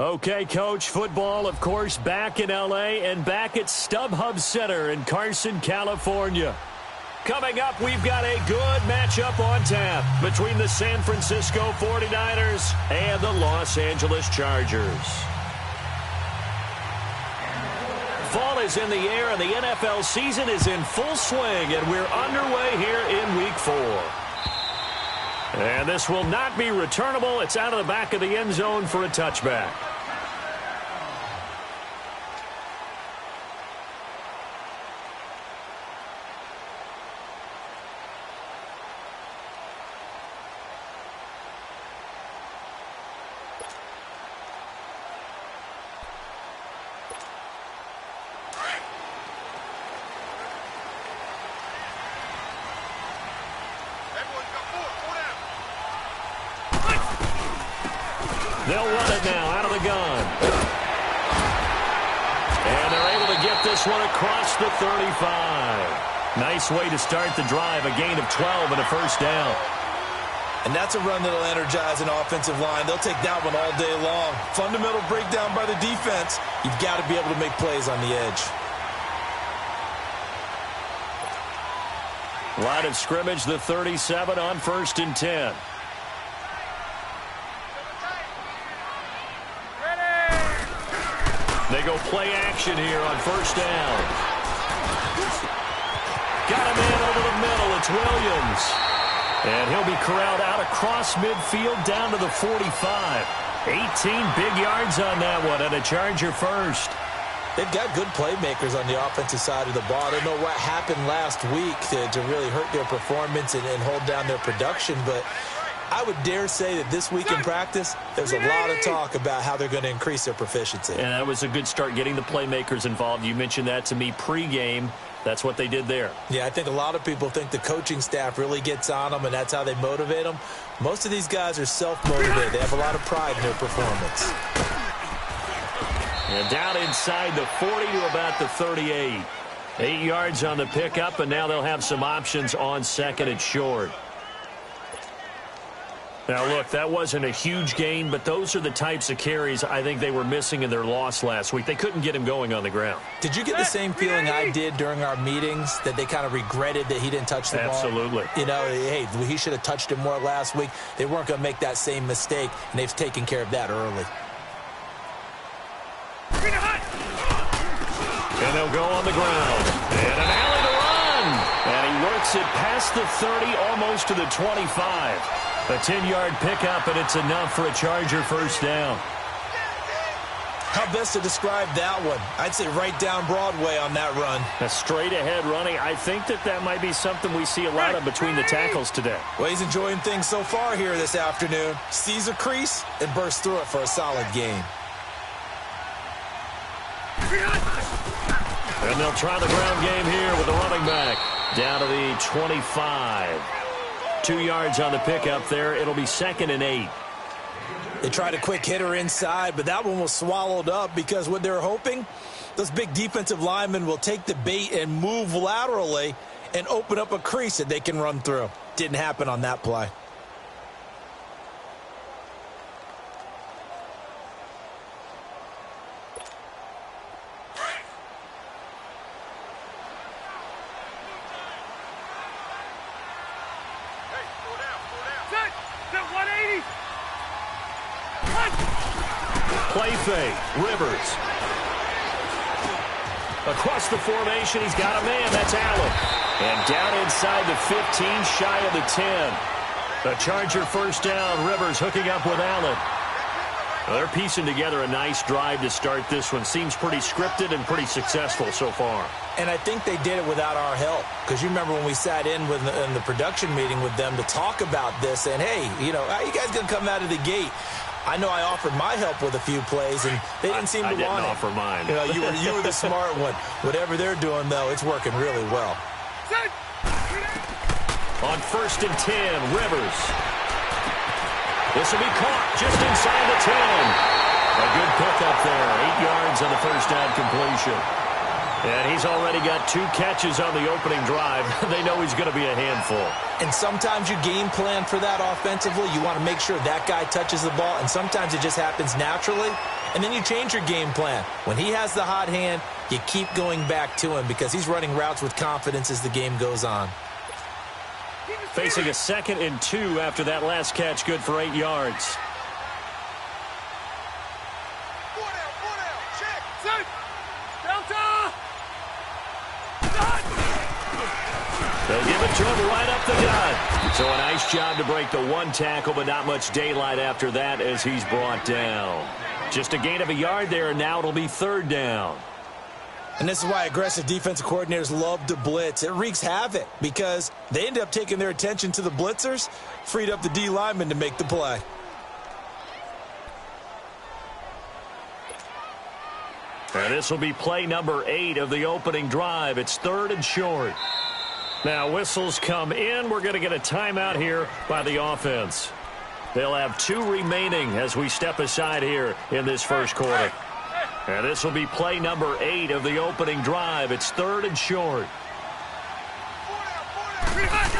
Okay, Coach, football, of course, back in L.A. and back at StubHub Center in Carson, California. Coming up, we've got a good matchup on tap between the San Francisco 49ers and the Los Angeles Chargers. Fall is in the air, and the NFL season is in full swing, and we're underway here in Week 4. And this will not be returnable. It's out of the back of the end zone for a touchback. They'll run it now out of the gun. And they're able to get this one across the 35. Nice way to start the drive, a gain of 12 and a first down. And that's a run that'll energize an offensive line. They'll take that one all day long. Fundamental breakdown by the defense. You've got to be able to make plays on the edge. Line of scrimmage, the 37 on 1st and 10. They go play action here on 1st down. Got him in over the middle. It's Williams. And he'll be corralled out across midfield down to the 45. 18 big yards on that one and a Charger first. They've got good playmakers on the offensive side of the ball. I don't know what happened last week to really hurt their performance and hold down their production, but I would dare say that this week in practice, there's a lot of talk about how they're going to increase their proficiency. And that was a good start, getting the playmakers involved. You mentioned that to me pregame. That's what they did there. Yeah, I think a lot of people think the coaching staff really gets on them, and that's how they motivate them. Most of these guys are self-motivated. They have a lot of pride in their performance. And down inside the 40 to about the 38. 8 yards on the pickup, and now they'll have some options on 2nd and short. Now, look, that wasn't a huge gain, but those are the types of carries I think they were missing in their loss last week. They couldn't get him going on the ground. Did you get the same feeling I did during our meetings, that they kind of regretted that he didn't touch the ball? Absolutely. You know, hey, he should have touched it more last week. They weren't going to make that same mistake, and they've taken care of that early. And they'll go on the ground. And an alley to run. And he works it past the 30, almost to the 25. A 10-yard pickup, and it's enough for a Charger first down. How best to describe that one? I'd say right down Broadway on that run. A straight-ahead running. I think that might be something we see a lot of between the tackles today. Well, he's enjoying things so far here this afternoon. Sees a crease and bursts through it for a solid gain. And they'll try the ground game here with the running back. Down to the 25. 2 yards on the pickup there. It'll be 2nd and 8. They tried a quick hitter inside, but that one was swallowed up because what they're hoping, those big defensive linemen will take the bait and move laterally and open up a crease that they can run through. Didn't happen on that play. Play fake. Rivers. Across the formation, he's got a man. That's Allen. And down inside the 15, shy of the 10. A Charger first down. Rivers hooking up with Allen. Well, they're piecing together a nice drive to start this one. Seems pretty scripted and pretty successful so far. And I think they did it without our help. Because you remember when we sat in the production meeting with them to talk about this. And, hey, you know, how you guys going to come out of the gate? I know I offered my help with a few plays, and they didn't seem to want it. I didn't offer mine. You know, you were the smart one. Whatever they're doing, though, it's working really well. On 1st and 10, Rivers. This will be caught just inside the 10. A good pickup there. 8 yards on the first down completion. And he's already got 2 catches on the opening drive. They know he's going to be a handful. And sometimes you game plan for that offensively. You want to make sure that guy touches the ball, and sometimes it just happens naturally. And then you change your game plan. When he has the hot hand, you keep going back to him because he's running routes with confidence as the game goes on. Facing a 2nd and 2 after that last catch, good for 8 yards. They'll give it to him right up the gut. So a nice job to break the 1 tackle, but not much daylight after that as he's brought down. Just a gain of a yard there, and now it'll be 3rd down. And this is why aggressive defensive coordinators love to blitz. It wreaks havoc because they end up taking their attention to the blitzers, freed up the D lineman to make the play. And this will be play number 8 of the opening drive. It's 3rd and short. Now whistles come in. We're going to get a timeout here by the offense. They'll have 2 remaining as we step aside here in this first quarter. And this will be play number 8 of the opening drive. It's 3rd and short.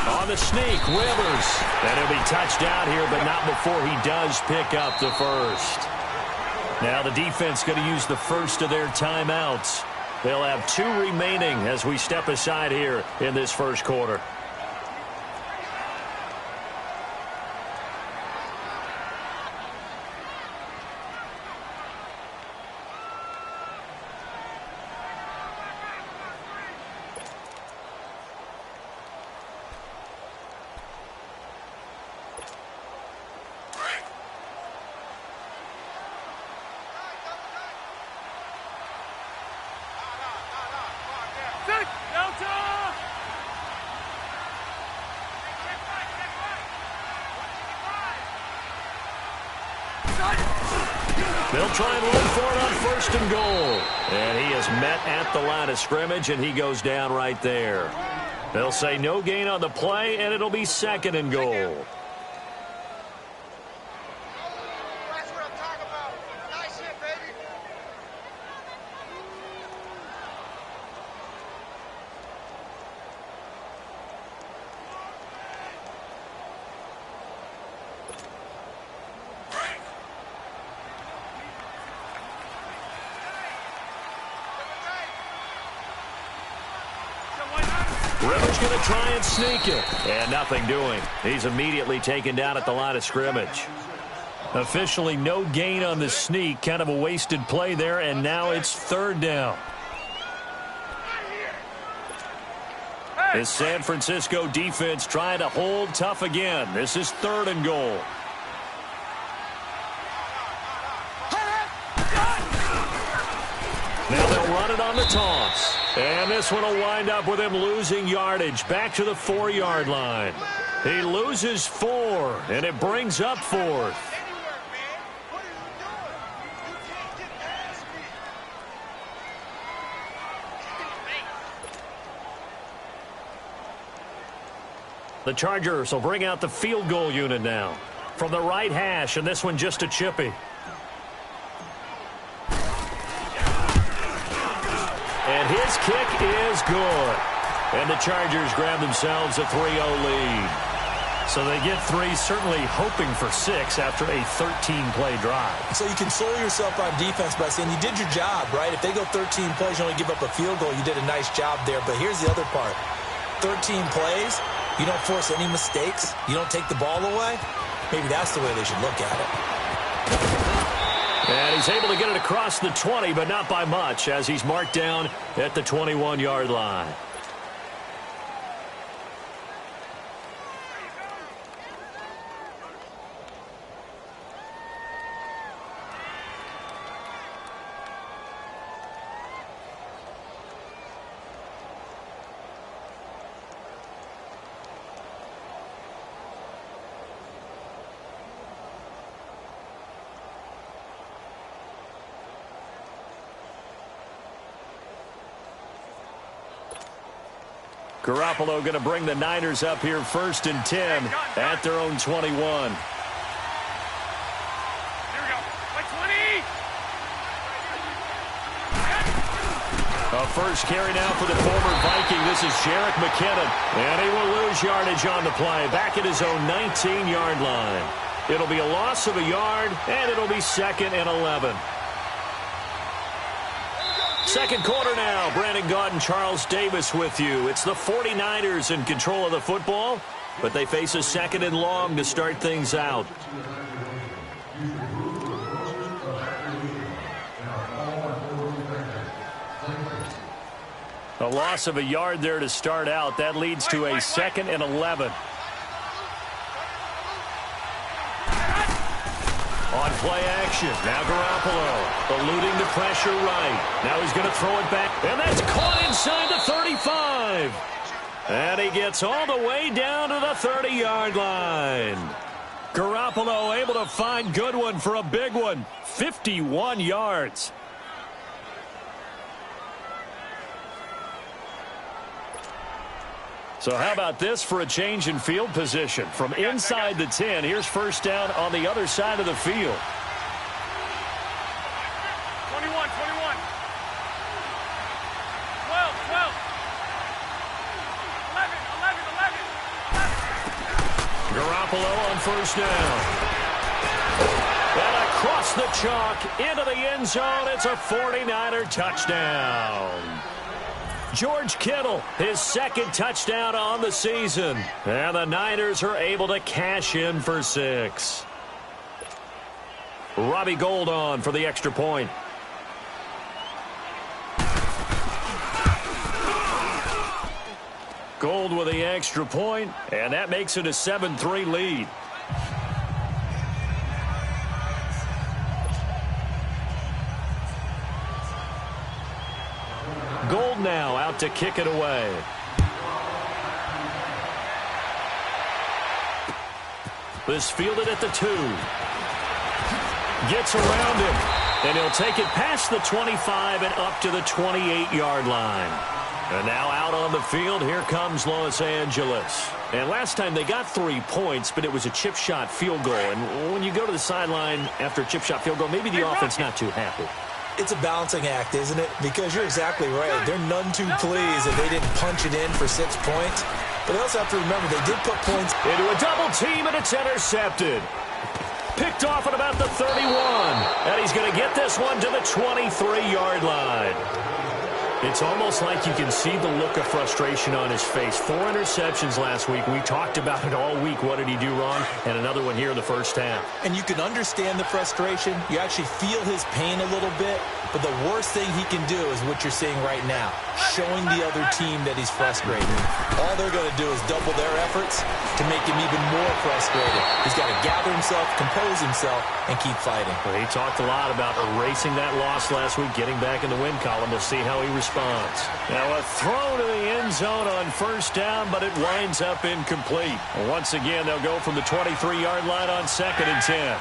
On the sneak, Rivers. And he'll be touched down here, but not before he does pick up the first. Now the defense going to use the first of their timeouts. They'll have 2 remaining as we step aside here in this first quarter. They'll try and look for it on 1st and goal. And he is met at the line of scrimmage, and he goes down right there. They'll say no gain on the play, and it'll be 2nd and goal. That's what I'm talking about. Nice hit, baby. Rivers going to try and sneak it. And nothing doing. He's immediately taken down at the line of scrimmage. Officially no gain on the sneak. Kind of a wasted play there, and now it's 3rd down. This San Francisco defense trying to hold tough again. This is 3rd and goal. Now they'll run it on the toss. And this one will wind up with him losing yardage back to the 4-yard line. He loses 4, and it brings up 4th. The Chargers will bring out the field goal unit now. From the right hash, and this one just a chippy. And his kick is good. And the Chargers grab themselves a 3-0 lead. So they get 3, certainly hoping for 6 after a 13-play drive. So you console yourself on defense by saying you did your job, right? If they go 13 plays, you only give up a field goal, you did a nice job there. But here's the other part. 13 plays, you don't force any mistakes, you don't take the ball away. Maybe that's the way they should look at it. And he's able to get it across the 20, but not by much, as he's marked down at the 21-yard line. Garoppolo going to bring the Niners up here 1st and 10 at their own 21. Here we go. Like 20. A first carry now for the former Viking. This is Jerick McKinnon. And he will lose yardage on the play. Back at his own 19-yard line. It'll be a loss of a yard, and it'll be 2nd and 11. Second quarter now. Brandon Gaudin, Charles Davis with you. It's the 49ers in control of the football, but they face a 2nd and long to start things out. A loss of a yard there to start out. That leads to a 2nd and 11. On play action. Now Garoppolo eluding the pressure right. Now he's going to throw it back. And that's caught inside the 35. And he gets all the way down to the 30-yard line. Garoppolo able to find Goodwin for a big one. 51 yards. So how about this for a change in field position? From inside the 10, here's first down on the other side of the field. 21, 21. 12, 12. 11, 11, 11. Garoppolo on first down. And across the chalk into the end zone. It's a 49er touchdown. George Kittle, his 2nd touchdown on the season. And the Niners are able to cash in for 6. Robbie Gould on for the extra point. Gould with the extra point, and that makes it a 7-3 lead. Gould now out to kick it away. This fielded at the 2. Gets around him. And he'll take it past the 25 and up to the 28-yard line. And now out on the field, here comes Los Angeles. And last time they got 3 points, but it was a chip shot field goal. And when you go to the sideline after a chip shot field goal, maybe the offense not too happy. It's a balancing act, isn't it? Because you're exactly right. They're none too pleased that they didn't punch it in for 6 points. But they also have to remember they did put points into a double team, and it's intercepted. Picked off at about the 31. And he's going to get this one to the 23-yard line. It's almost like you can see the look of frustration on his face. 4 interceptions last week. We talked about it all week. What did he do wrong? And another one here in the first half. And you can understand the frustration. You actually feel his pain a little bit. But the worst thing he can do is what you're seeing right now, showing the other team that he's frustrated. All they're going to do is double their efforts to make him even more frustrated. He's got to gather himself, compose himself, and keep fighting. Well, he talked a lot about erasing that loss last week, getting back in the win column. We'll see how he responds. Now a throw to the end zone on first down, but it winds up incomplete. Once again, they'll go from the 23-yard line on 2nd and 10.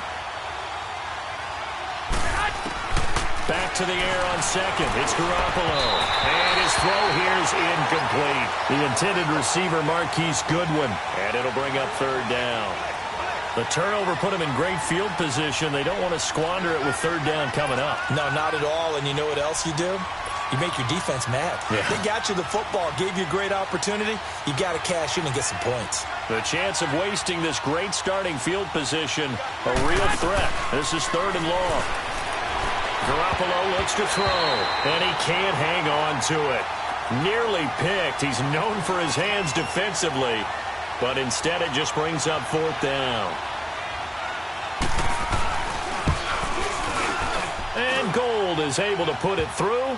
Back to the air on 2nd. It's Garoppolo. And his throw here is incomplete. The intended receiver, Marquise Goodwin. And it'll bring up 3rd down. The turnover put him in great field position. They don't want to squander it with 3rd down coming up. No, not at all. And you know what else you do? You make your defense mad. Yeah. They got you the football, gave you a great opportunity. You got to cash in and get some points. The chance of wasting this great starting field position, a real threat. This is 3rd and long. Garoppolo looks to throw, and he can't hang on to it. Nearly picked. He's known for his hands defensively, but instead it just brings up 4th down. And Gould is able to put it through,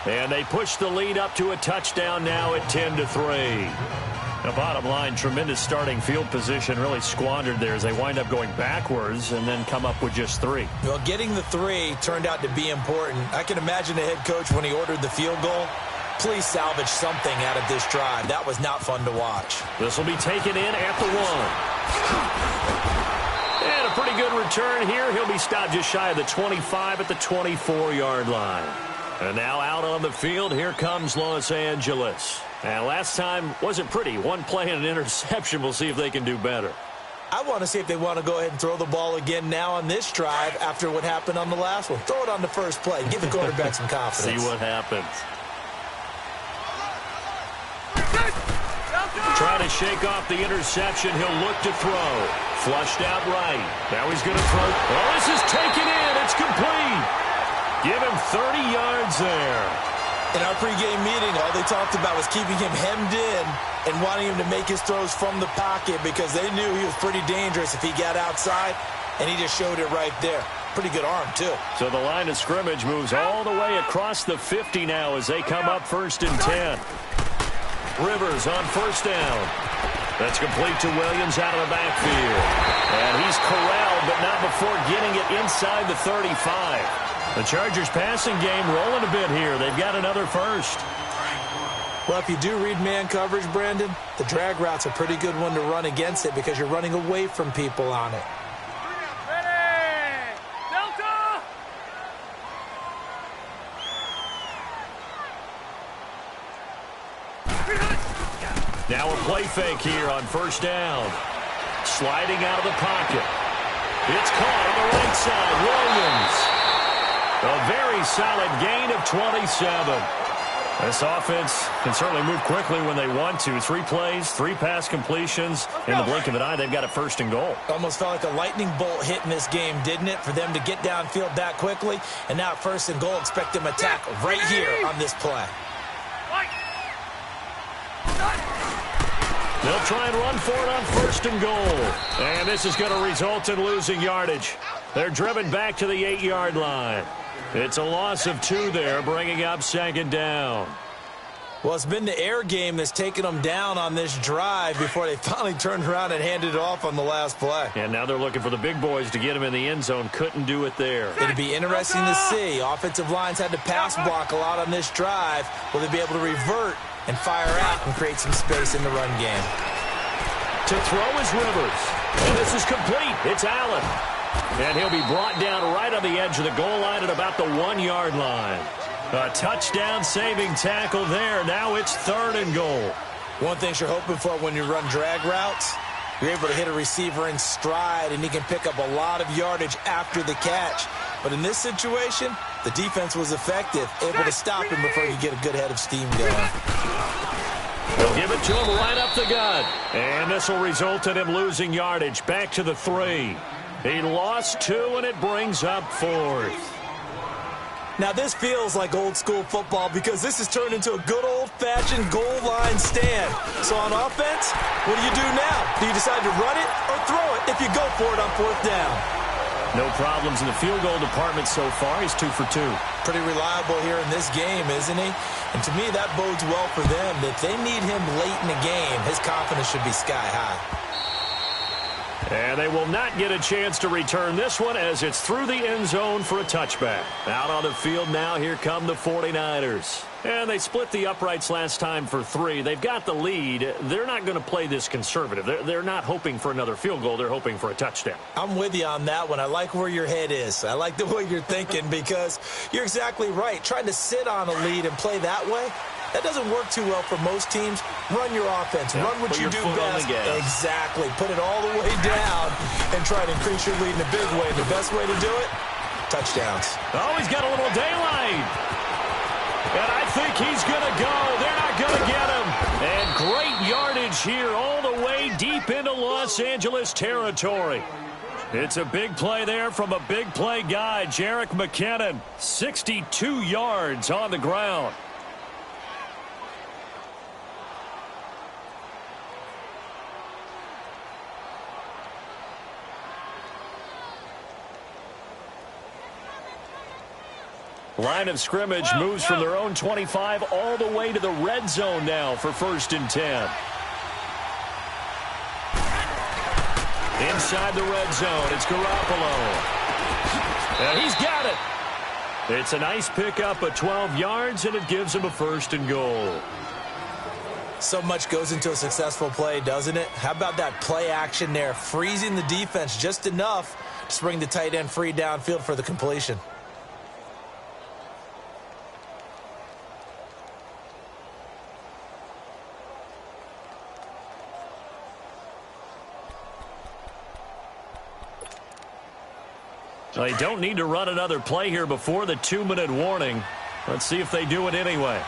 and they push the lead up to a touchdown now at 10-3. The bottom line, tremendous starting field position, really squandered there as they wind up going backwards and then come up with just 3. Well, getting the 3 turned out to be important. I can imagine the head coach when he ordered the field goal. Please salvage something out of this drive. That was not fun to watch. This will be taken in at the 1. And a pretty good return here. He'll be stopped just shy of the 25 at the 24-yard line. And now out on the field, here comes Los Angeles. And last time wasn't pretty. 1 play and an interception. We'll see if they can do better. I want to see if they want to go ahead and throw the ball again now on this drive after what happened on the last one. Throw it on the first play. Give the quarterback some confidence. See what happens. to shake off the interception. He'll look to throw. Flushed out right. Now he's going to throw. Oh, this is taken in. It's complete. Give him 30 yards there. In our pregame meeting, all they talked about was keeping him hemmed in and wanting him to make his throws from the pocket because they knew he was pretty dangerous if he got outside, and he just showed it right there. Pretty good arm, too. So the line of scrimmage moves all the way across the 50 now as they come up 1st and 10. Rivers on 1st down. That's complete to Williams out of the backfield. And he's corralled, but not before getting it inside the 35. The Chargers passing game rolling a bit here. They've got another first. Well, if you do read man coverage, Brandon, the drag route's a pretty good one to run against it because you're running away from people on it. Ready! Delta! Now a play fake here on 1st down. Sliding out of the pocket. It's caught on the right side. Williams. A very solid gain of 27. This offense can certainly move quickly when they want to. 3 plays, 3 pass completions. In the blink of an eye, they've got a 1st and goal. Almost felt like a lightning bolt hit in this game, didn't it? For them to get downfield that quickly. And now 1st and goal, expect them to attack right here on this play. They'll try and run for it on 1st and goal. And this is going to result in losing yardage. They're driven back to the 8-yard line. It's a loss of 2 there, bringing up 2nd down. Well, it's been the air game that's taken them down on this drive before they finally turned around and handed it off on the last play. And now they're looking for the big boys to get him in the end zone. Couldn't do it there. It'll be interesting to see. Offensive lines had to pass block a lot on this drive. Will they be able to revert and fire out and create some space in the run game? To throw is Rivers. And this is complete. It's Allen. And he'll be brought down right on the edge of the goal line at about the 1-yard line. A touchdown-saving tackle there. Now it's 3rd and goal. One thing you're hoping for when you run drag routes, you're able to hit a receiver in stride, and he can pick up a lot of yardage after the catch. But in this situation, the defense was effective, able to stop him before you get a good head of steam going. They'll give it to him right up the gut. And this will result in him losing yardage back to the 3. He lost 2, and it brings up 4th. Now, this feels like old-school football because this has turned into a good old-fashioned goal line stand. So on offense, what do you do now? Do you decide to run it or throw it if you go for it on 4th down? No problems in the field goal department so far. He's 2 for 2. Pretty reliable here in this game, isn't he? And to me, that bodes well for them. If they need him late in the game, his confidence should be sky high. And they will not get a chance to return this one as it's through the end zone for a touchback. Out on the field now, here come the 49ers. And they split the uprights last time for 3. They've got the lead. They're not going to play this conservative. They're not hoping for another field goal. They're hoping for a touchdown. I'm with you on that one. I like where your head is. I like the way you're thinking because you're exactly right. Trying to sit on a lead and play that way, that doesn't work too well for most teams. Run your offense. Yeah, run what you do best. Exactly. Put it all the way down and try to increase your lead in a big way. The best way to do it, touchdowns. Oh, he's got a little daylight. And I think he's going to go. They're not going to get him. And great yardage here all the way deep into Los Angeles territory. It's a big play there from a big play guy, Jerick McKinnon. 62 yards on the ground. Line of scrimmage moves from their own 25 all the way to the red zone now for 1st and 10. Inside the red zone, it's Garoppolo. And he's got it. It's a nice pickup of 12 yards, and it gives him a 1st and goal. So much goes into a successful play, doesn't it? How about that play action there, freezing the defense just enough to bring the tight end free downfield for the completion. They don't need to run another play here before the 2-minute warning. Let's see if they do it anyway.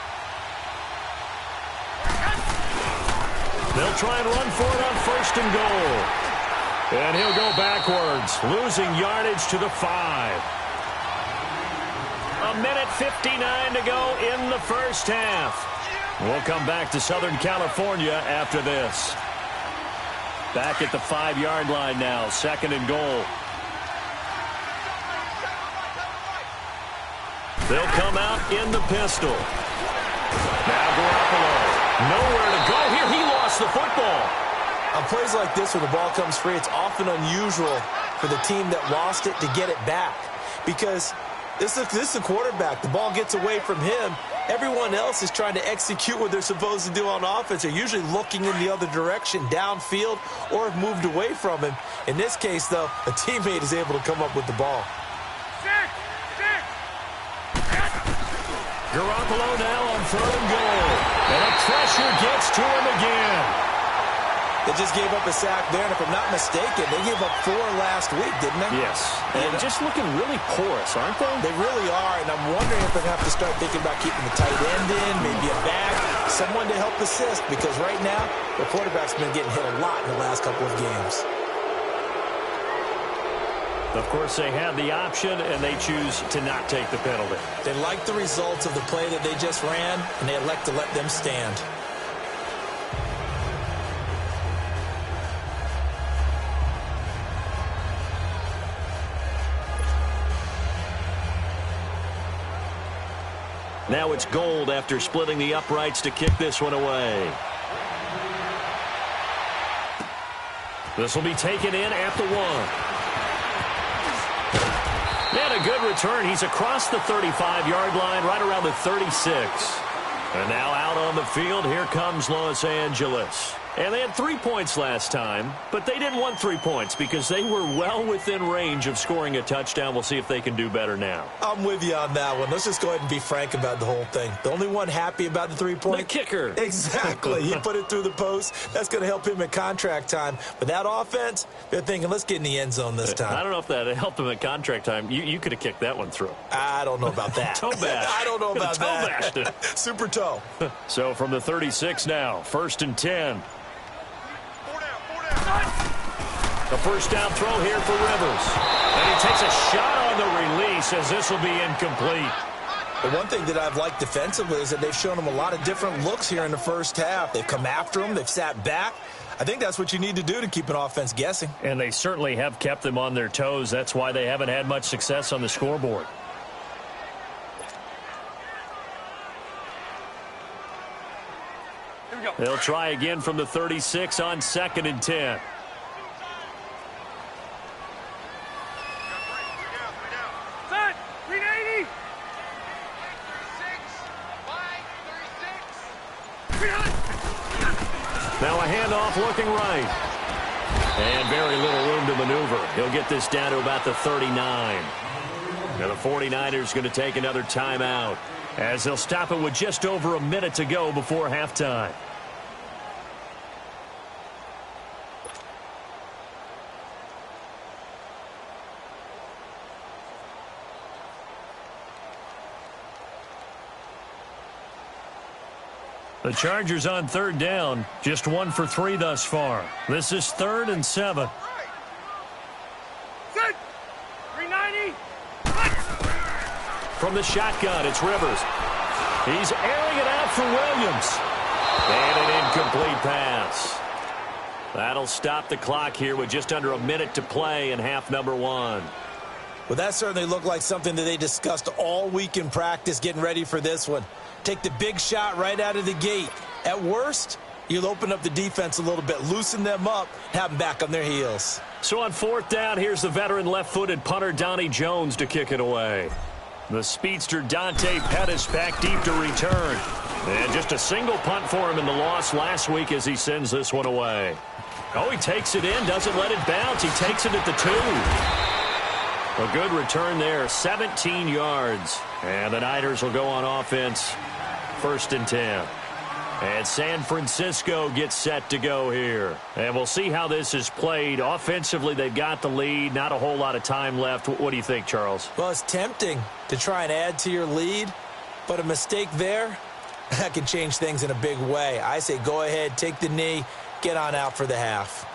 They'll try and run for it on 1st and goal. And he'll go backwards, losing yardage to the 5. 1:59 to go in the first half. We'll come back to Southern California after this. Back at the 5-yard line now, 2nd and goal. They'll come out in the pistol. Now Garoppolo. Nowhere to go here. He lost the football. On plays like this where the ball comes free, it's often unusual for the team that lost it to get it back. Because this is a quarterback. The ball gets away from him. Everyone else is trying to execute what they're supposed to do on offense. They're usually looking in the other direction, downfield, or have moved away from him. In this case, though, a teammate is able to come up with the ball. Garoppolo now on 3rd and goal. And the pressure gets to him again. They just gave up a sack there, and if I'm not mistaken, they gave up 4 last week, didn't they? Yes. And just looking really porous, aren't they? They really are, and I'm wondering if they're going to have to start thinking about keeping the tight end in, maybe a back, someone to help assist, because right now, the quarterback's been getting hit a lot in the last couple of games. Of course, they had the option, and they choose to not take the penalty. They like the results of the play that they just ran, and they elect to let them stand. Now it's Gold after splitting the uprights to kick this one away. This will be taken in at the 1. And a good return. He's across the 35-yard line, right around the 36. And now out on the field, here comes Los Angeles. And they had 3 points last time, but they didn't want 3 points because they were well within range of scoring a touchdown. We'll see if they can do better now. I'm with you on that one. Let's just go ahead and be frank about the whole thing. The only one happy about the 3-point? The kicker. Exactly. He put it through the post. That's going to help him at contract time. But that offense, they're thinking, let's get in the end zone this time. I don't know if that helped him at contract time. You could have kicked that one through. I don't know about that. Toe bash. I don't know about that. Toe bashed it. Super toe. So from the 36 now, 1st and 10. The first down throw here for Rivers. And he takes a shot on the release as this will be incomplete. The one thing that I've liked defensively is that they've shown him a lot of different looks here in the first half. They've come after him. They've sat back. I think that's what you need to do to keep an offense guessing. And they certainly have kept them on their toes. That's why they haven't had much success on the scoreboard. They'll try again from the 36 on 2nd and 10. Set! 380! 36! Now a handoff looking right. And very little room to maneuver. He'll get this down to about the 39. Now the 49ers going to take another timeout as they'll stop it with just over a minute to go before halftime. The Chargers on 3rd down, just 1 for 3 thus far. This is 3rd and 7. Set! 390! From the shotgun, it's Rivers. He's airing it out for Williams. And an incomplete pass. That'll stop the clock here with just under a minute to play in half number 1. Well, that certainly looked like something that they discussed all week in practice getting ready for this one. Take the big shot right out of the gate. At worst, you'll open up the defense a little bit, loosen them up, have them back on their heels. So on 4th down, here's the veteran left-footed punter Donnie Jones to kick it away. The speedster Dante Pettis back deep to return. And just a single punt for him in the loss last week as he sends this one away. Oh, he takes it in, doesn't let it bounce. He takes it at the 2. A good return there, 17 yards. And the Niners will go on offense, 1st and 10. And San Francisco gets set to go here. And we'll see how this is played. Offensively, they've got the lead. Not a whole lot of time left. What do you think, Charles? Well, it's tempting to try and add to your lead, but a mistake there, that can change things in a big way. I say go ahead, take the knee, get on out for the half.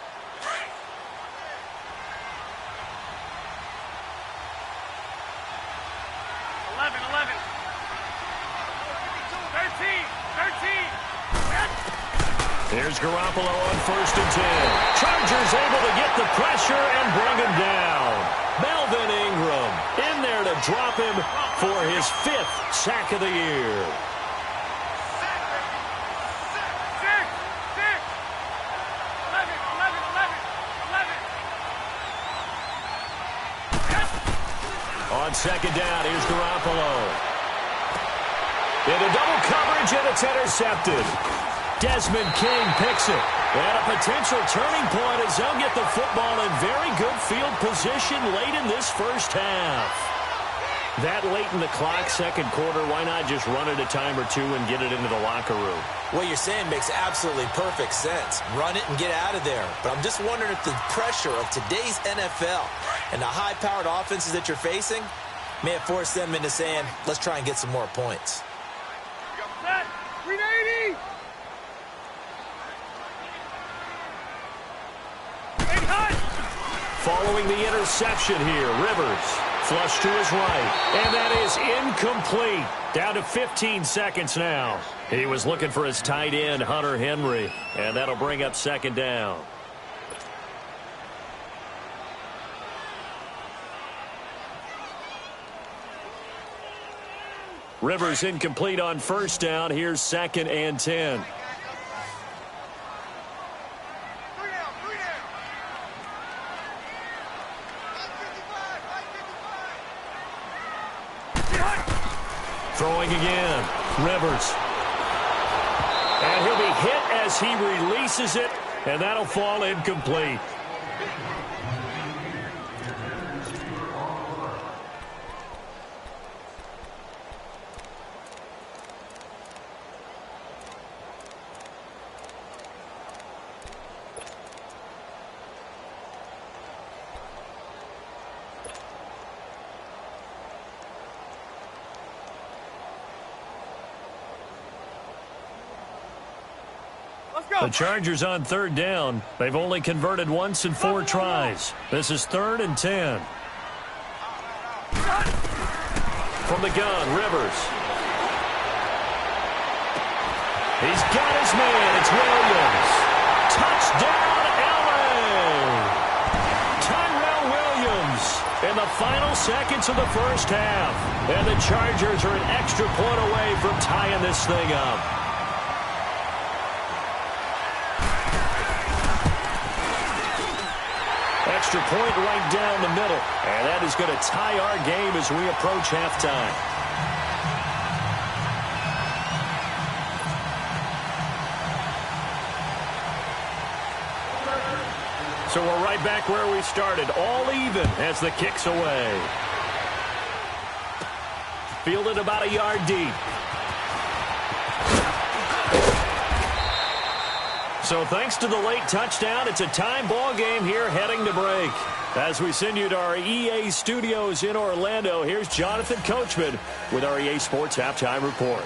Here's Garoppolo on 1st and 10. Chargers able to get the pressure and bring him down. Melvin Ingram in there to drop him for his 5th sack of the year. On 2nd down, here's Garoppolo. Into double coverage, and it's intercepted. Desmond King picks it. And a potential turning point as they'll get the football in very good field position late in this first half. That late in the clock, second quarter, why not just run it a time or two and get it into the locker room? What you're saying makes absolutely perfect sense. Run it and get out of there. But I'm just wondering if the pressure of today's NFL and the high-powered offenses that you're facing may have forced them into saying, let's try and get some more points. 380! Following the interception here, Rivers flush to his right, and that is incomplete. Down to 15 seconds now. He was looking for his tight end, Hunter Henry, and that'll bring up 2nd down. Rivers incomplete on 1st down. Here's 2nd and 10. Throwing again, Rivers. And he'll be hit as he releases it, and that'll fall incomplete. The Chargers on 3rd down. They've only converted once in 4 tries. This is 3rd and 10. From the gun, Rivers. He's got his man. It's Williams. Touchdown, L.A. Tyrell Williams in the final seconds of the first half. And the Chargers are an extra point away from tying this thing up. Extra point right down the middle. And that is going to tie our game as we approach halftime. So we're right back where we started. All even as the kick's away. Fielded about a yard deep. So thanks to the late touchdown, it's a time ball game here heading to break. As we send you to our EA studios in Orlando, here's Jonathan Coachman with our EA Sports Halftime Report.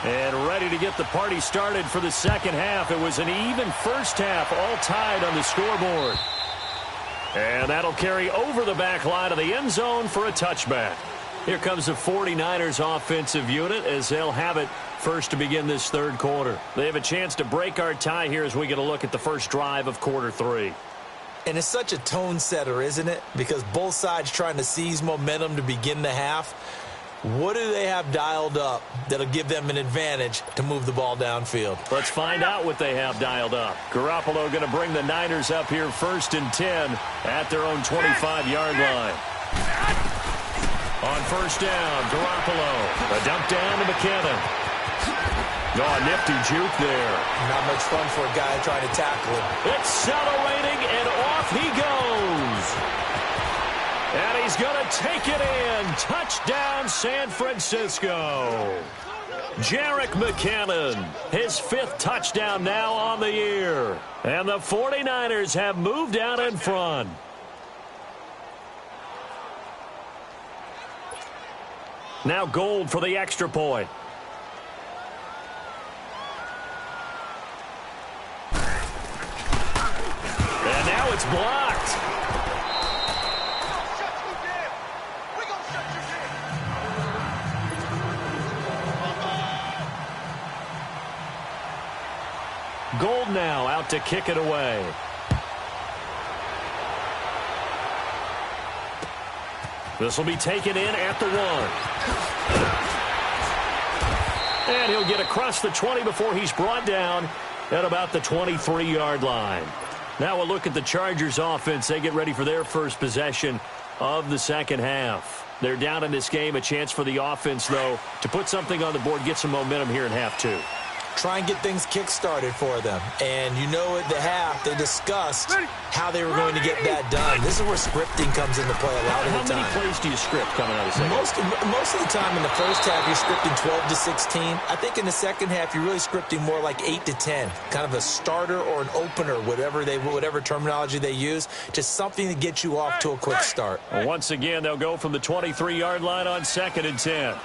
And ready to get the party started for the second half. It was an even first half, all tied on the scoreboard. And that'll carry over the back line of the end zone for a touchback. Here comes the 49ers offensive unit as they'll have it first to begin this third quarter. They have a chance to break our tie here as we get a look at the first drive of quarter 3. And it's such a tone setter, isn't it? Because both sides trying to seize momentum to begin the half. What do they have dialed up that'll give them an advantage to move the ball downfield? Let's find out what they have dialed up. Garoppolo going to bring the Niners up here 1st and 10 at their own 25-yard line. On 1st down, Garoppolo. A dump down to McKinnon. Oh, nifty juke there. Not much fun for a guy trying to tackle him. Accelerating, and off he goes. And he's going to take it in. Touchdown, San Francisco. Jerick McKinnon, his 5th touchdown now on the year. And the 49ers have moved out in front. Now Gold for the extra point. And now it's blocked. Gold now out to kick it away. This will be taken in at the 1. And he'll get across the 20 before he's brought down at about the 23-yard line. Now a look at the Chargers offense. They get ready for their first possession of the second half. They're down in this game. A chance for the offense, though, to put something on the board, get some momentum here in half 2. Try and get things kick-started for them. And you know at the half, they discussed how they were going to get that done. This is where scripting comes into play a lot of the time. How many plays do you script coming out of the second? Most of the time in the first half, you're scripting 12 to 16. I think in the second half, you're really scripting more like 8 to 10. Kind of a starter or an opener, whatever terminology they use. Just something to get you off to a quick start. Well, once again, they'll go from the 23-yard line on 2nd and 10.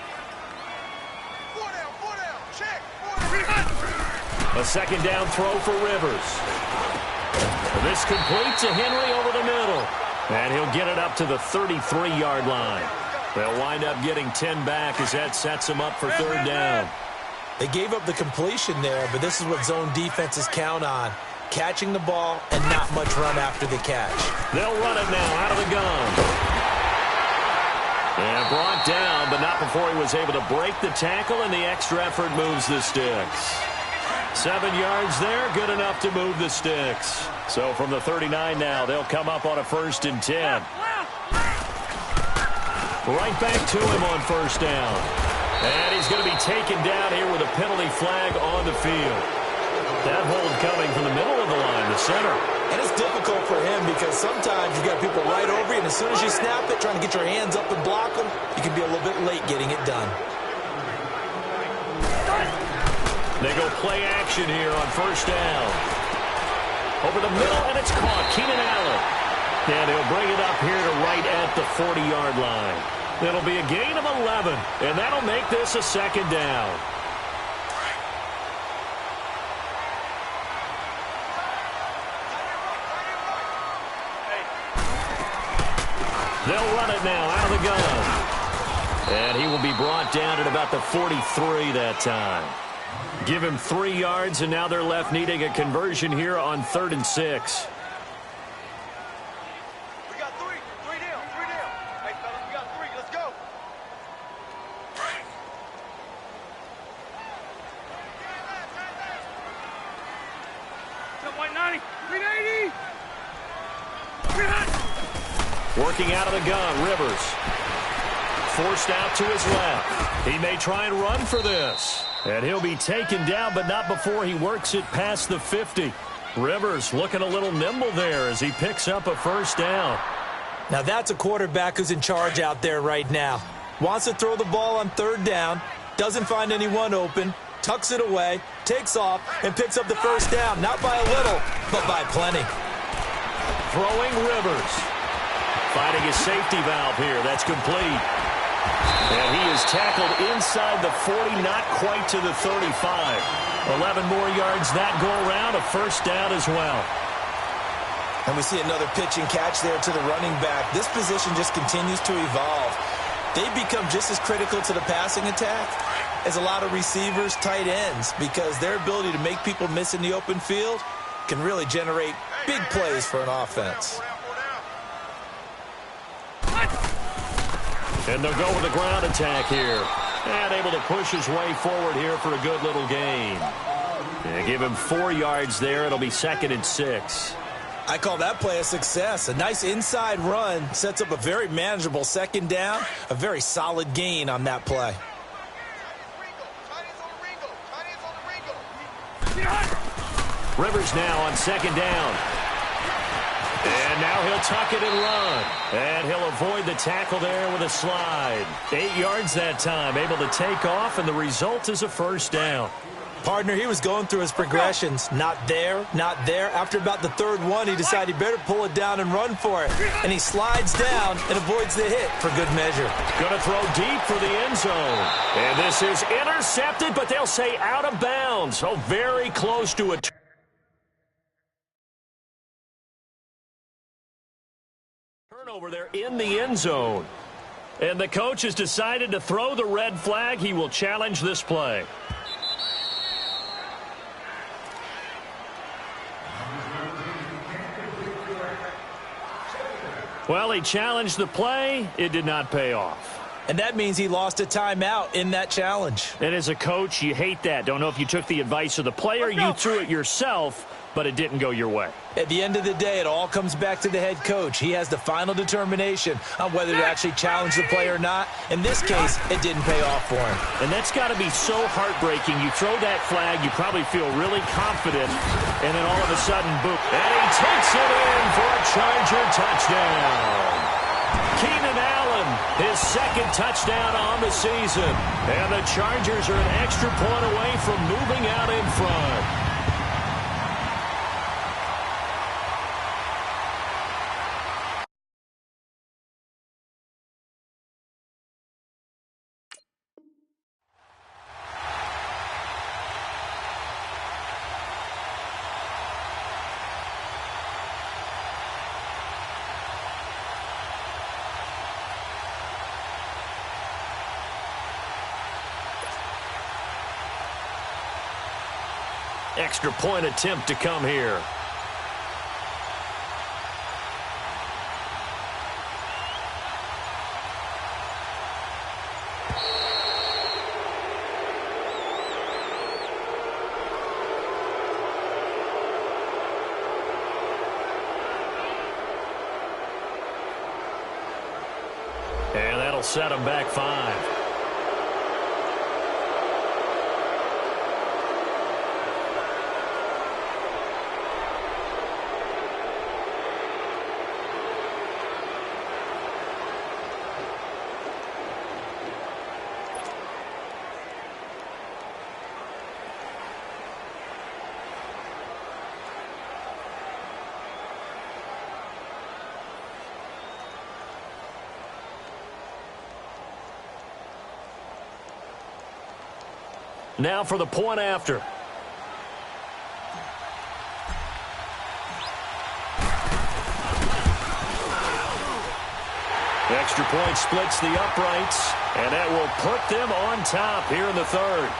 A second down throw for Rivers. This complete to Henry over the middle. And he'll get it up to the 33-yard line. They'll wind up getting 10 back as that sets them up for 3rd down. They gave up the completion there, but this is what zone defenses count on. Catching the ball and not much run after the catch. They'll run it now out of the gun. And brought down, but not before he was able to break the tackle, and the extra effort moves the sticks. 7 yards there, good enough to move the sticks. So from the 39 now, they'll come up on a 1st and 10. Right back to him on 1st down. And he's going to be taken down here with a penalty flag on the field. That hold coming from the middle of the line, the center. And it's difficult for him because sometimes you've got people right over you, and as soon as you snap it, trying to get your hands up and block them, you can be a little bit late getting it done. They go play action here on 1st down. Over the middle, and it's caught. Keenan Allen. And he'll bring it up here to right at the 40-yard line. It'll be a gain of 11, and that'll make this a 2nd down. They'll run it now out of the gun. And he will be brought down at about the 43 that time. Give him 3 yards, and now they're left needing a conversion here on 3rd and 6. We got 3. 3 down. 3 down. Hey, fellas, we got 3. Let's go. White 90. 380. Working out of the gun, Rivers. Forced out to his left. He may try and run for this. And he'll be taken down, but not before he works it past the 50. Rivers looking a little nimble there as he picks up a 1st down. Now that's a quarterback who's in charge out there right now. Wants to throw the ball on 3rd down, doesn't find anyone open, tucks it away, takes off, and picks up the 1st down. Not by a little, but by plenty. Throwing Rivers. Finding his safety valve here. That's complete. And he is tackled inside the 40, not quite to the 35. 11 more yards that go around, a 1st down as well. And we see another pitch and catch there to the running back. This position just continues to evolve. They become just as critical to the passing attack as a lot of receivers, tight ends, because their ability to make people miss in the open field can really generate big plays for an offense. And they'll go with a ground attack here. And able to push his way forward here for a good little gain. And give him 4 yards there. It'll be 2nd and 6. I call that play a success. A nice inside run sets up a very manageable 2nd down. A very solid gain on that play. Rivers now on 2nd down. And now he'll tuck it and run. And he'll avoid the tackle there with a slide. 8 yards that time, able to take off, and the result is a 1st down. Partner, he was going through his progressions. Not there, not there. After about the third one, he decided he better pull it down and run for it. And he slides down and avoids the hit for good measure. Going to throw deep for the end zone. And this is intercepted, but they'll say out of bounds. So very close to a turnover there in the end zone. And the coach has decided to throw the red flag. He will challenge this play. Well, he challenged the play. It did not pay off. And that means he lost a timeout in that challenge. And as a coach, you hate that. Don't know if you took the advice of the player, you threw it yourself, but it didn't go your way. At the end of the day, it all comes back to the head coach. He has the final determination on whether to actually challenge the play or not. In this case, it didn't pay off for him. And that's got to be so heartbreaking. You throw that flag, you probably feel really confident, and then all of a sudden, boom. And he takes it in for a Charger touchdown. Keenan Allen, his second touchdown on the season. And the Chargers are an extra point away from moving out in front. Extra point attempt to come here. And that'll set him back 5. Now for the point after. Extra point splits the uprights, and that will put them on top here in the third.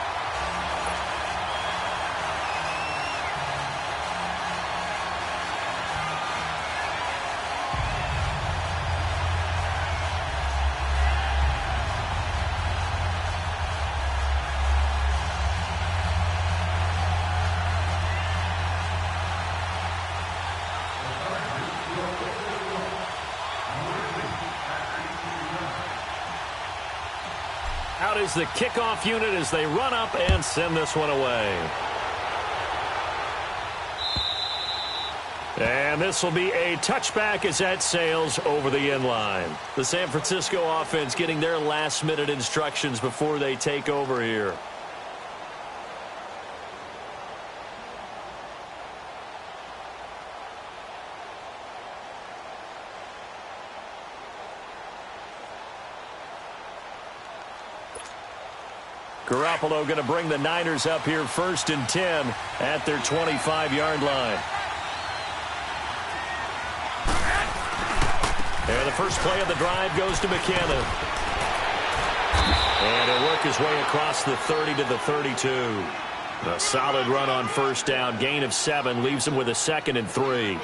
Out is the kickoff unit as they run up and send this one away. And this will be a touchback as that sails over the end line. The San Francisco offense getting their last-minute instructions before they take over here. Garoppolo going to bring the Niners up here 1st and 10 at their 25-yard line. And the first play of the drive goes to McKinnon. And he'll work his way across the 30 to the 32. A solid run on first down. Gain of 7 leaves him with a 2nd and 3.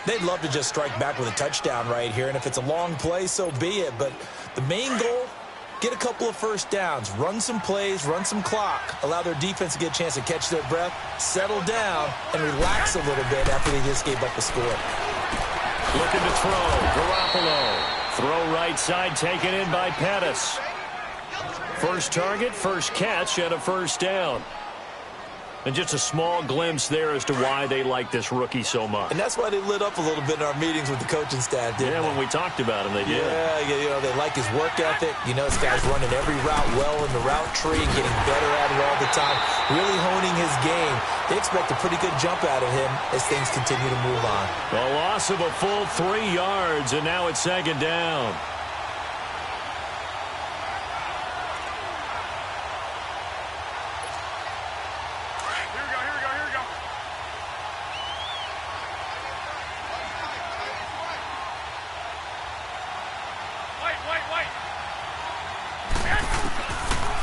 They'd love to just strike back with a touchdown right here. And if it's a long play, so be it. But the main goal, get a couple of first downs, run some plays, run some clock, allow their defense to get a chance to catch their breath, settle down, and relax a little bit after they just gave up a score. Looking to throw. Garoppolo. Throw right side taken in by Pettis. First target, first catch, and a first down. And just a small glimpse there as to why they like this rookie so much. And that's why they lit up a little bit in our meetings with the coaching staff, didn't they? When we talked about him, they did. Yeah, they like his work ethic. This guy's running every route well in the route tree and getting better at it all the time, really honing his game. They expect a pretty good jump out of him as things continue to move on. A loss of a full 3 yards, and now it's second down.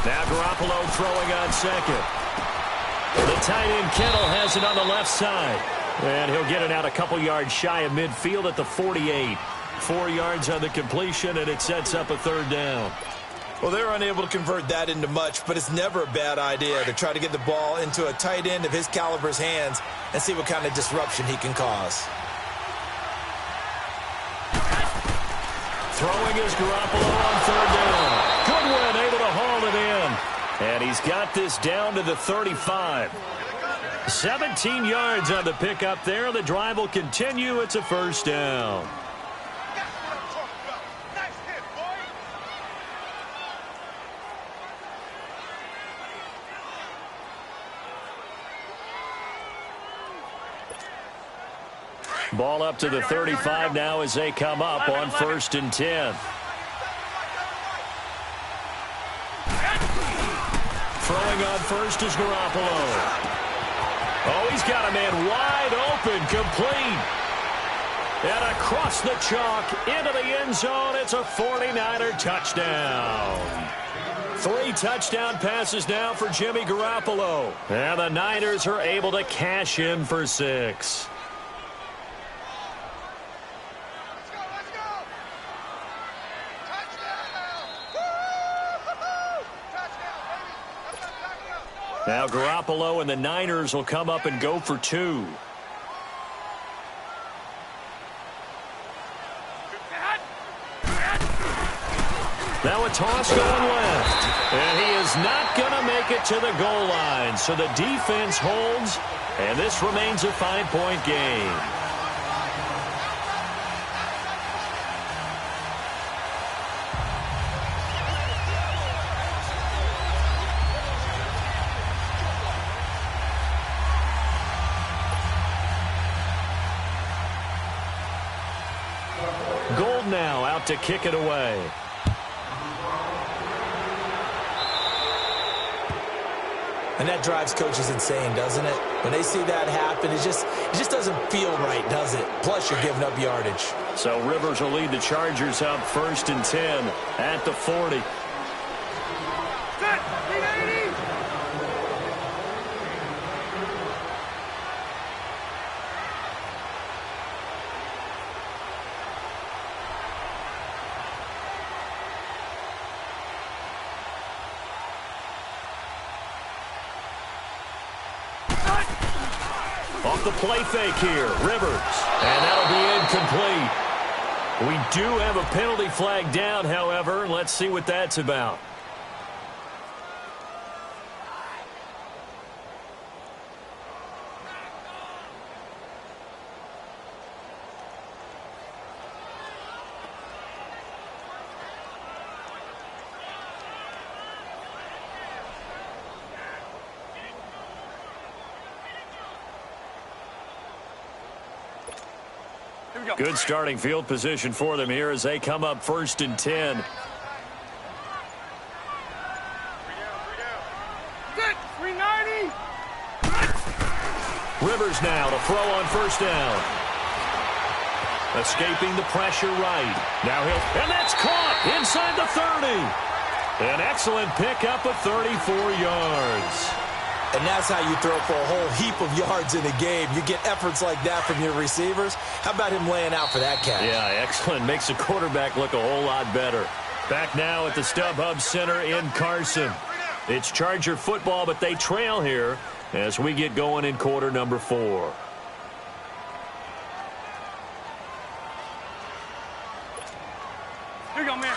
Now Garoppolo throwing on second. The tight end Kittle has it on the left side. And he'll get it out a couple yards shy of midfield at the 48. 4 yards on the completion, and it sets up a third down. Well, they're unable to convert that into much, but it's never a bad idea to try to get the ball into a tight end of his caliber's hands and see what kind of disruption he can cause. Throwing is Garoppolo on third down. Goodwin able to haul it in. And he's got this down to the 35. 17 yards on the pickup there. The drive will continue. It's a first down. Ball up to the 35 now as they come up on 1st and 10. Throwing on first is Garoppolo. Oh, he's got a man wide open, complete. And across the chalk into the end zone. It's a 49er touchdown. 3 touchdown passes now for Jimmy Garoppolo. And the Niners are able to cash in for 6. Now Garoppolo and the Niners will come up and go for 2. Now a toss going left. And he is not going to make it to the goal line. So the defense holds, and this remains a 5-point game. Gold now out to kick it away. And that drives coaches insane, doesn't it? When they see that happen, it just doesn't feel right, does it? Plus, you're giving up yardage. So Rivers will lead the Chargers up 1st and 10 at the 40. Off the play fake here, Rivers. And that'll be incomplete. We do have a penalty flag down, however. Let's see what that's about. Good starting field position for them here as they come up 1st and 10. Good, 390. Rivers now to throw on 1st down. Escaping the pressure right. Now and that's caught inside the 30. An excellent pickup of 34 yards. And that's how you throw for a whole heap of yards in a game. You get efforts like that from your receivers. How about him laying out for that catch? Yeah, excellent. Makes the quarterback look a whole lot better. Back now at the StubHub Center in Carson. It's Charger football, but they trail here as we get going in quarter number 4. Here you go, man.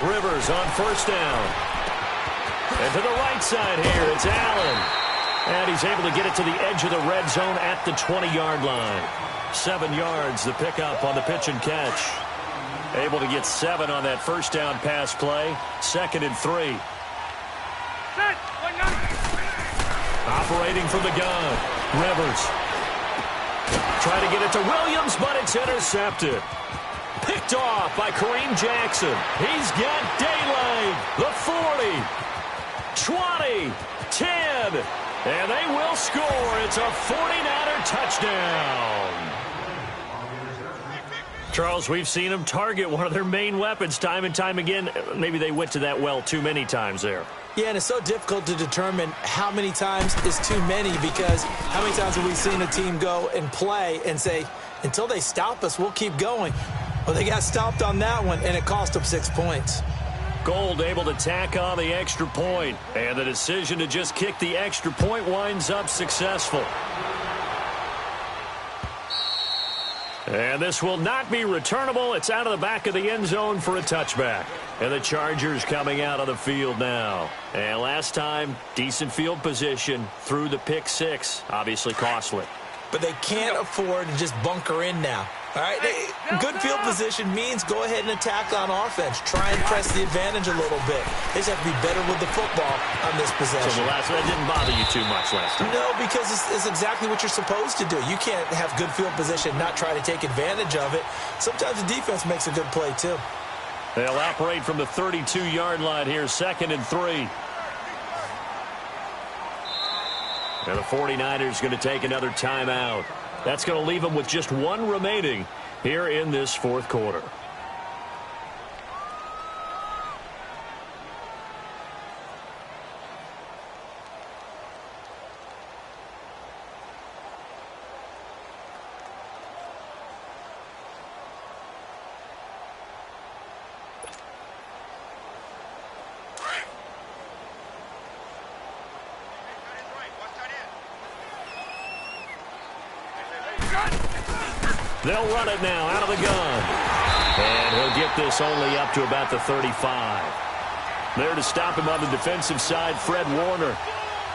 Rivers on first down. And to the right side here, it's Allen. And he's able to get it to the edge of the red zone at the 20-yard line. 7 yards, the pickup on the pitch and catch. Able to get 7 on that first down pass play. 2nd and 3. Operating from the gun. Rivers. Trying to get it to Williams, but it's intercepted. Picked off by Kareem Jackson. He's got daylight. The 40. 20. 10. And they will score. It's a 49er touchdown. Charles, we've seen them target one of their main weapons time and time again. Maybe they went to that well too many times there. Yeah, and it's so difficult to determine how many times is too many, because how many times have we seen a team go and play and say, until they stop us, we'll keep going. Well, they got stopped on that one, and it cost them 6 points. Gold able to tack on the extra point, and the decision to just kick the extra point winds up successful. And this will not be returnable. It's out of the back of the end zone for a touchback. And the Chargers coming out on the field now. And last time, decent field position through the pick 6. Obviously costly. But they can't afford to just bunker in now. All right, good field position means go ahead and attack on offense. Try and press the advantage a little bit. They just have to be better with the football on this possession. So that didn't bother you too much last time? No, because it's exactly what you're supposed to do. You can't have good field position, not try to take advantage of it. Sometimes the defense makes a good play, too. They'll operate from the 32-yard line here, 2nd and 3. And the 49ers going to take another timeout. That's going to leave them with just 1 remaining here in this 4th quarter. They'll run it now out of the gun. And he'll get this only up to about the 35. There to stop him on the defensive side, Fred Warner.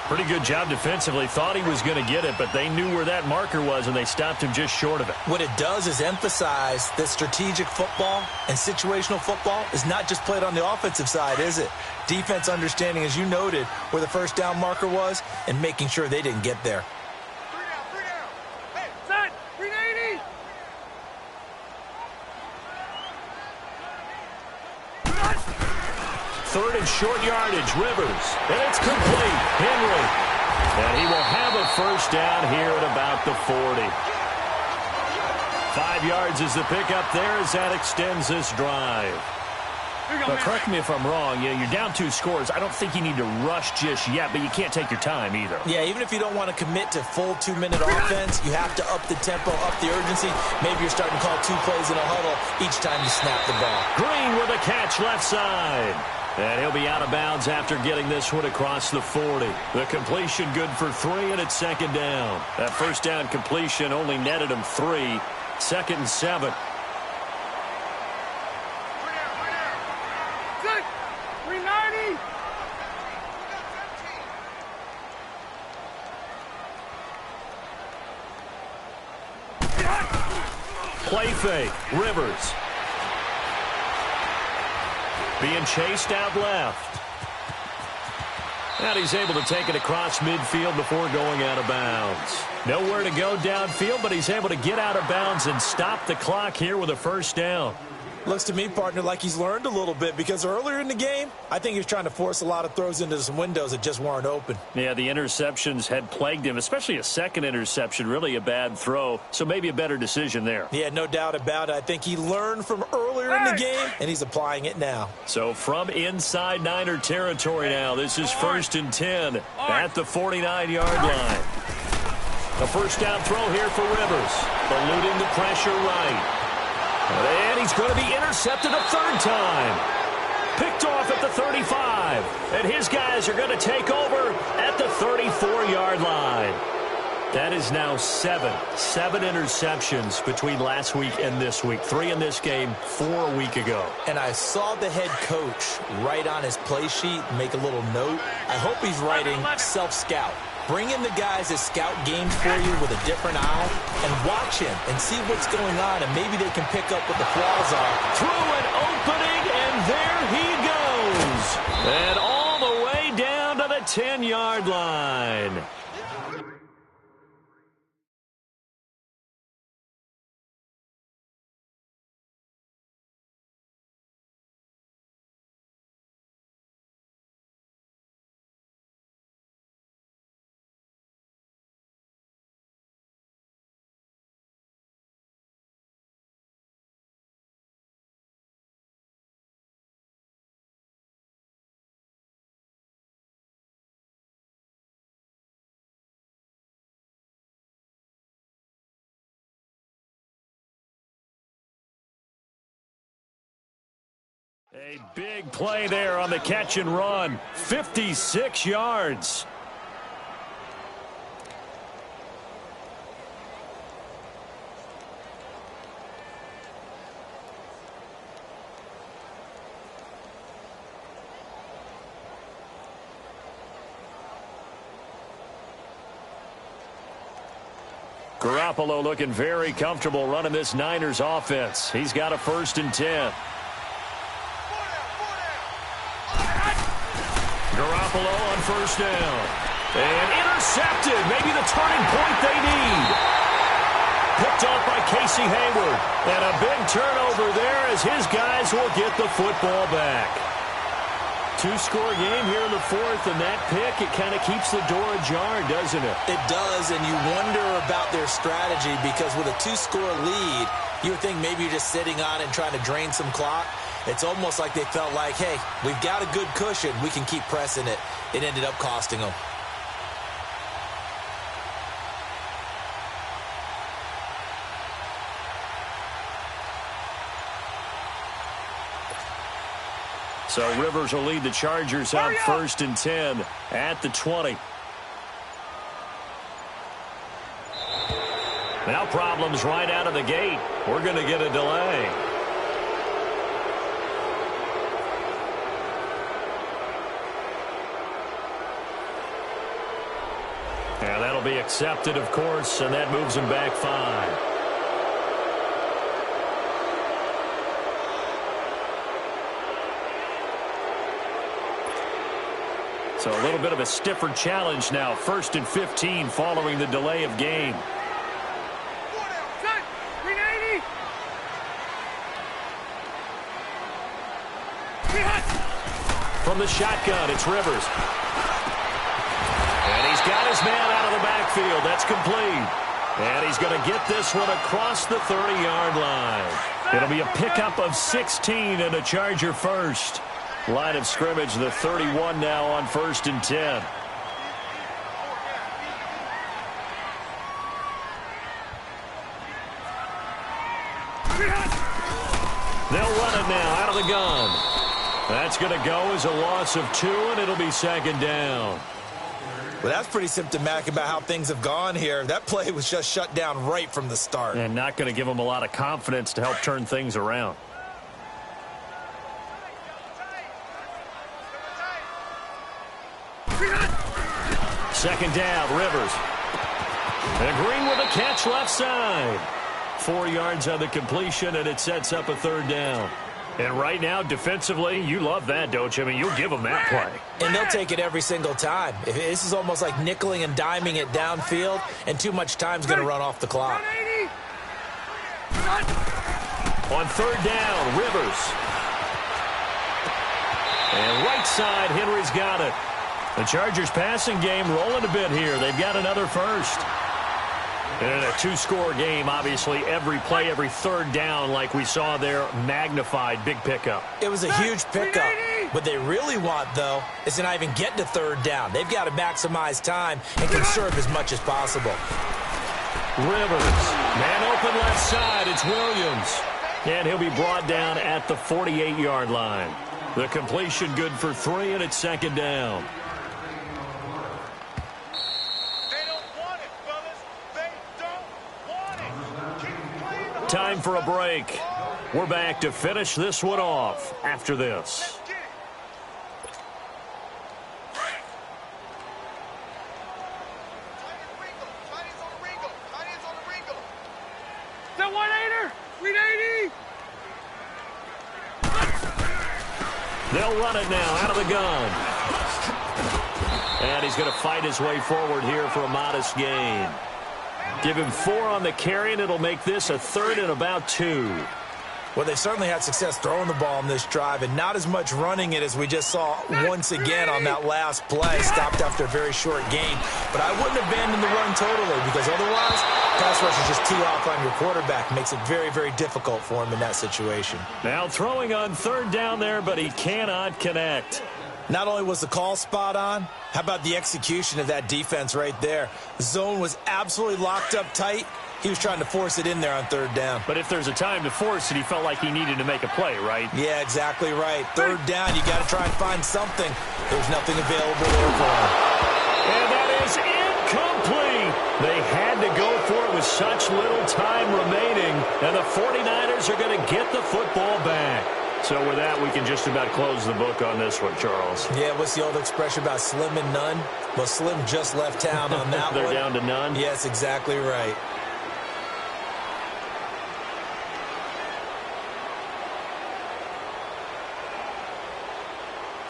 Pretty good job defensively. Thought he was going to get it, but they knew where that marker was, and they stopped him just short of it. What it does is emphasize that strategic football and situational football is not just played on the offensive side, is it? Defense understanding, as you noted, where the first down marker was and making sure they didn't get there. 3rd and short yardage, Rivers. And it's complete. Henry. And he will have a first down here at about the 40. 5 yards is the pickup there as that extends this drive. But correct me if I'm wrong. You're down 2 scores. I don't think you need to rush just yet, but you can't take your time either. Yeah, even if you don't want to commit to full 2-minute offense, you have to up the tempo, up the urgency. Maybe you're starting to call 2 plays in a huddle each time you snap the ball. Green with a catch left side. And he'll be out of bounds after getting this one across the 40. The completion good for 3, and it's 2nd down. That first down completion only netted him 3. 2nd and 7. Good. 390. Play fake. Rivers. Being chased out left. And he's able to take it across midfield before going out of bounds. Nowhere to go downfield, but he's able to get out of bounds and stop the clock here with a first down. Looks to me, partner, like he's learned a little bit, because earlier in the game, I think he was trying to force a lot of throws into some windows that just weren't open. Yeah, the interceptions had plagued him, especially a second interception, really a bad throw. So maybe a better decision there. Yeah, no doubt about it. I think he learned from earlier in the game, and he's applying it now. So from inside Niner territory now, this is 1st and 10 at the 49-yard line. The first down throw here for Rivers, eluding the pressure right. And he's going to be intercepted a 3rd time. Picked off at the 35. And his guys are going to take over at the 34-yard line. That is now seven interceptions between last week and this week. 3 in this game, 4 a week ago. And I saw the head coach write on his play sheet, make a little note. I hope he's writing self-scout. Bring in the guys that scout games for you with a different eye and watch him and see what's going on, and maybe they can pick up what the flaws are. Through an opening, and there he goes. And all the way down to the 10-yard line. A big play there on the catch and run. 56 yards. Garoppolo looking very comfortable running this Niners offense. He's got a 1st and 10. Garoppolo on 1st down. And intercepted. Maybe the turning point they need. Picked off by Casey Hayward. And a big turnover there as his guys will get the football back. 2-score game here in the 4th, and that pick, it kind of keeps the door ajar, doesn't it? It does, and you wonder about their strategy because with a 2-score lead, you would think maybe you're just sitting on it and trying to drain some clock. It's almost like they felt like, hey, we've got a good cushion. We can keep pressing it. It ended up costing them. So Rivers will lead the Chargers out 1st and 10 at the 20. Now problems right out of the gate. We're going to get a delay. And that'll be accepted, of course, and that moves him back 5. So a little bit of a stiffer challenge now. 1st and 15 following the delay of game. From the shotgun, it's Rivers. And he's got his man out of the backfield. That's complete. And he's going to get this one across the 30-yard line. It'll be a pickup of 16 and a Charger first. Line of scrimmage, the 31 now on 1st and 10. They'll run it now out of the gun. That's going to go as a loss of 2, and it'll be 2nd down. Well, that's pretty symptomatic about how things have gone here. That play was just shut down right from the start. And not going to give them a lot of confidence to help turn things around. Second down, Rivers. And Green with a catch left side. 4 yards on the completion, and it sets up a 3rd down. And right now, defensively, you love that, don't you? I mean, you'll give them that play. And they'll take it every single time. This is almost like nickeling and diming it downfield, and too much time's going to run off the clock. On 3rd down, Rivers. And right side, Henry's got it. The Chargers passing game rolling a bit here. They've got another 1st. And in a 2-score game, obviously, every play, every 3rd down, like we saw there, magnified, big pickup. It was a huge pickup. What they really want, though, is to not even get to 3rd down. They've got to maximize time and conserve as much as possible. Rivers, man open left side, it's Williams. And he'll be brought down at the 48-yard line. The completion good for 3, and it's 2nd down. They don't want it, fellas. Time for a break. We're back to finish this one off after this. That 1-8er! Sweet 80! They'll run it now out of the gun. And he's going to fight his way forward here for a modest gain. Give him 4 on the carry, and it'll make this a 3rd and about 2. Well, they certainly had success throwing the ball in this drive, and not as much running it as we just saw once again on that last play. Stopped after a very short gain. But I wouldn't abandon the run totally, because otherwise, pass rush is just too off on your quarterback. Makes it very, very difficult for him in that situation. Now throwing on 3rd down there, but he cannot connect. Not only was the call spot on, how about the execution of that defense right there? The zone was absolutely locked up tight. He was trying to force it in there on 3rd down. But if there's a time to force it, he felt like he needed to make a play, right? Yeah, exactly right. 3rd down, you got to try and find something. There's nothing available there for him. And that is incomplete. They had to go for it with such little time remaining. And the 49ers are going to get the football back. So with that, we can just about close the book on this one, Charles. Yeah, what's the old expression about slim and none? Well, Slim just left town on that They're one. down to none? Yes, exactly right.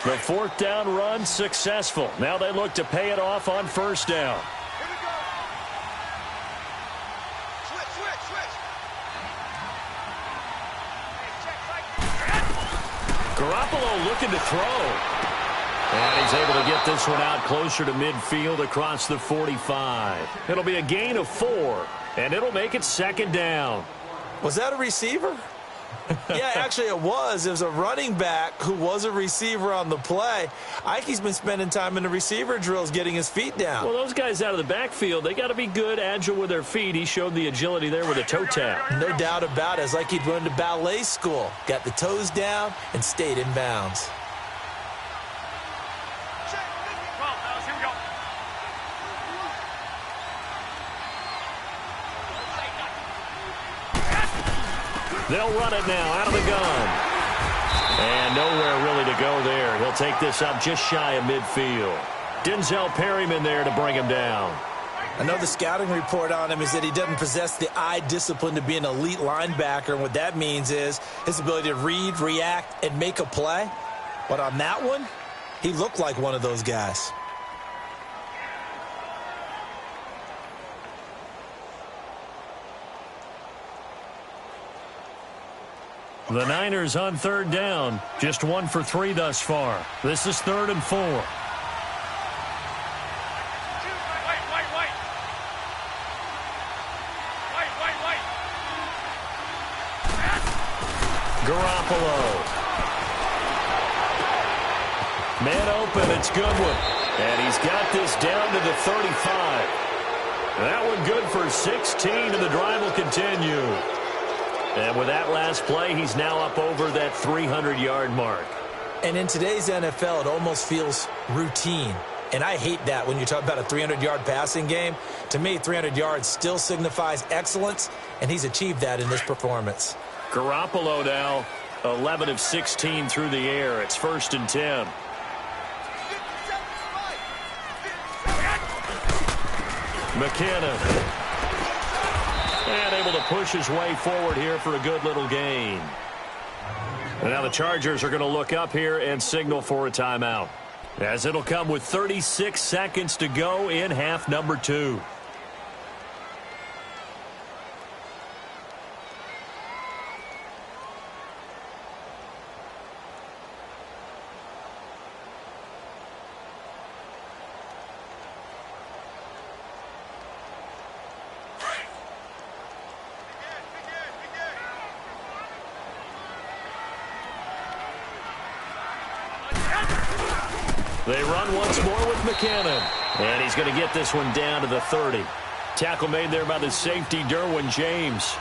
The 4th down run successful. Now they look to pay it off on 1st down. Here we go. Switch. Garoppolo looking to throw. And he's able to get this one out closer to midfield across the 45. It'll be a gain of 4, and it'll make it 2nd down. Was that a receiver? Yeah, actually it was. It was a running back who was a receiver on the play. Ike's been spending time in the receiver drills getting his feet down. Well, those guys out of the backfield, they got to be good, agile with their feet. He showed the agility there with a toe tap. No doubt about it. It's like he'd run to ballet school. Got the toes down and stayed in bounds. Here we go. They'll run it now out of the gun. And nowhere really to go there. He'll take this up just shy of midfield. Denzel Perryman there to bring him down. I know the scouting report on him is that he doesn't possess the eye discipline to be an elite linebacker. And what that means is his ability to read, react, and make a play. But on that one, he looked like one of those guys. The Niners on 3rd down. Just 1 for 3 thus far. This is 3rd and 4. Wait. Garoppolo. Man open, it's Goodwin. And he's got this down to the 35. That one good for 16, and the drive will continue. And with that last play, he's now up over that 300-yard mark. And in today's NFL, it almost feels routine. And I hate that when you talk about a 300-yard passing game. To me, 300 yards still signifies excellence, and he's achieved that in this performance. Garoppolo now 11 of 16 through the air. It's 1st and 10. McKinnon. And able to push his way forward here for a good little gain. And now the Chargers are going to look up here and signal for a timeout, as it'll come with 36 seconds to go in half number 2. They run once more with McKinnon. And he's going to get this one down to the 30. Tackle made there by the safety, Derwin James.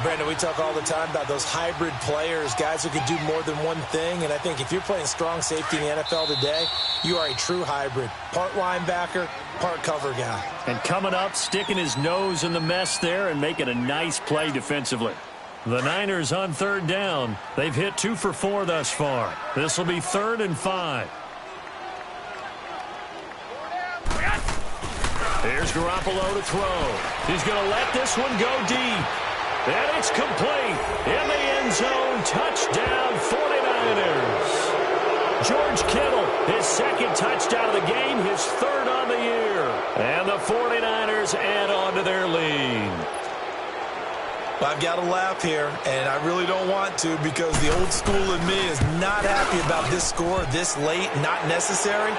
Brandon, we talk all the time about those hybrid players, guys who can do more than one thing. And I think if you're playing strong safety in the NFL today, you are a true hybrid. Part linebacker, part cover guy. And coming up, sticking his nose in the mess there and making a nice play defensively. The Niners on third down. They've hit 2 for 4 thus far. This will be 3rd and 5. Here's Garoppolo to throw. He's going to let this one go deep. And it's complete. In the end zone. Touchdown 49ers. George Kittle, his 2nd touchdown of the game, his 3rd on the year. And the 49ers add on to their lead. I've got to laugh here, and I really don't want to because the old school in me is not happy about this score this late, not necessary.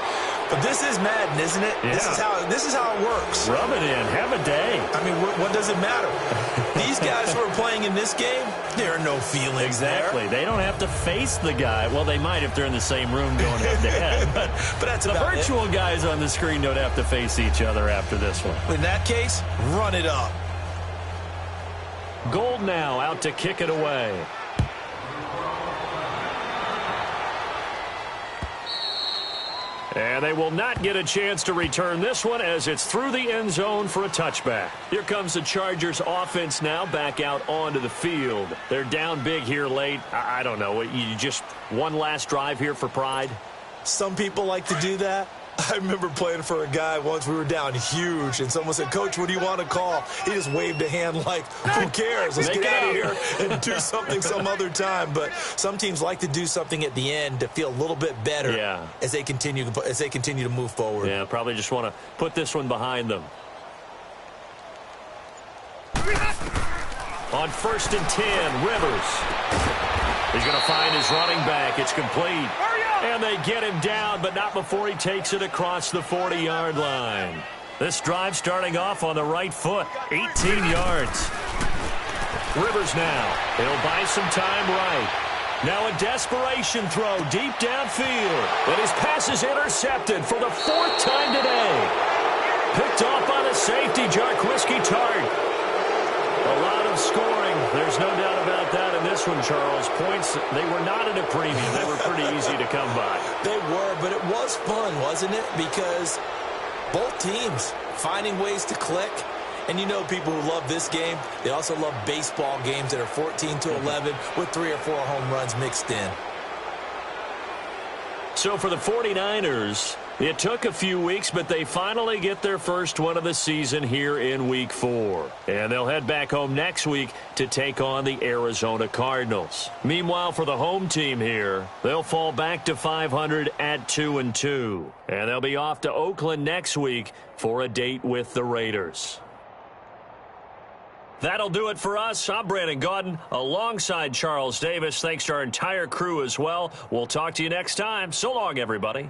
But this is Madden, isn't it? Yeah. This is how it works. Rub it in. Have a day. I mean, what does it matter? These guys who are playing in this game, there are no feelings Exactly. there. They don't have to face the guy. Well, they might if they're in the same room going head-to-head. But that's the about virtual guys on the screen don't have to face each other after this one. In that case, run it up. Gold now out to kick it away. And they will not get a chance to return this one as it's through the end zone for a touchback. Here comes the Chargers offense now back out onto the field. They're down big here late. I don't know. You just one last drive here for pride? Some people like to do that. I remember playing for a guy once. We were down huge, and someone said, "Coach, what do you want to call?" He just waved a hand like, "Who cares? Let's get out of here and do something some other time." But some teams like to do something at the end to feel a little bit better as they continue to move forward. Yeah, probably just want to put this one behind them. On 1st and 10, Rivers. He's going to find his running back. It's complete. And they get him down, but not before he takes it across the 40-yard line. This drive starting off on the right foot, 18 yards. Rivers now. He'll buy some time right. Now a desperation throw deep downfield. And his pass is intercepted for the 4th time today. Picked off by the safety, Jarquiski Tart. A lot of scoring. There's no doubt about that in this one, Charles. Points, they were not at a premium. They were pretty easy to come by. They were, but it was fun, wasn't it? Because both teams finding ways to click. And you know people who love this game, they also love baseball games that are 14-11 with 3 or 4 home runs mixed in. So for the 49ers, it took a few weeks, but they finally get their first one of the season here in Week 4. And they'll head back home next week to take on the Arizona Cardinals. Meanwhile, for the home team here, they'll fall back to 500 at 2-2. And they'll be off to Oakland next week for a date with the Raiders. That'll do it for us. I'm Brandon Gaudin alongside Charles Davis. Thanks to our entire crew as well. We'll talk to you next time. So long, everybody.